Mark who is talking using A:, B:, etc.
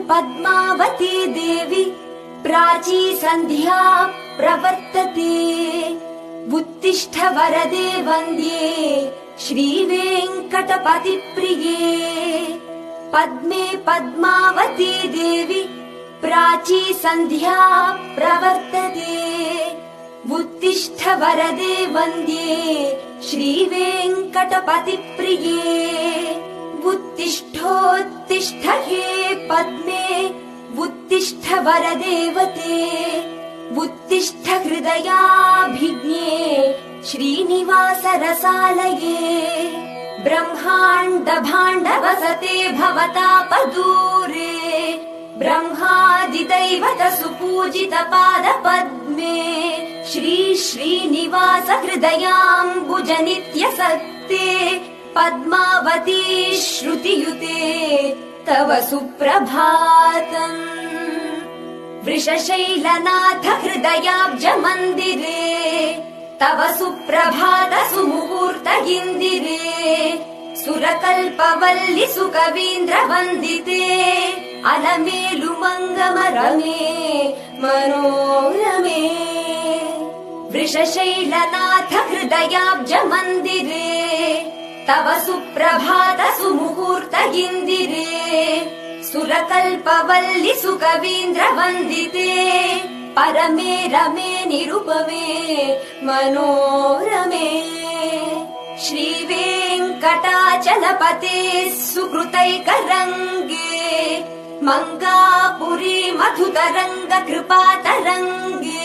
A: पद्मावती देवी प्राची सन्ध्या प्रवर्तते। उत्तिष्ठ वरदे वन्द्ये श्रीवेङ्कटपतिप्रिये। पद्मे पद्मावती देवी प्राची सन्ध्या प्रवर्तते। उत्तिष्ठ वरदे वन्द्ये श्रीवेङ्कटपतिप्रिये। उत्तिष्ठोत्तिष्ठ हे पद्मे उत्तिष्ठ वरदेवते। उत्तिष्ठ हृदयाभिज्ञे श्रीनिवास रसालये। ब्रह्माण्ड भाण्ड वसते भवतापदूरे। ब्रह्मादिदैवत सुपूजित पाद पद्मे। श्री श्रीनिवास हृदयाम्बुज नित्य सत्ते। पद्मावती श्रुतियुते तव सुप्रभातम्। वृषशैलनाथ हृदयाब्ज मन्दिरे तव सुप्रभात सुमुहूर्त इन्दिरे। सुरकल्पवल्लि सुकवीन्द्र वन्दिते। अलमेलु मङ्गमरमे मनोरमे। वृषशैलनाथ हृदयाब्ज मन्दिरे तव सुप्रभात सुमुहूर्त इन्दिरे। सुरकल्पवल्लि सुकवीन्द्र वन्दिते। परमे रमे निरुपमे मनोरमे। श्रीवेङ्कटाचलपते सुकृतैकरङ्गे। मङ्गापुरी मधुतरङ्ग कृपातरङ्गे।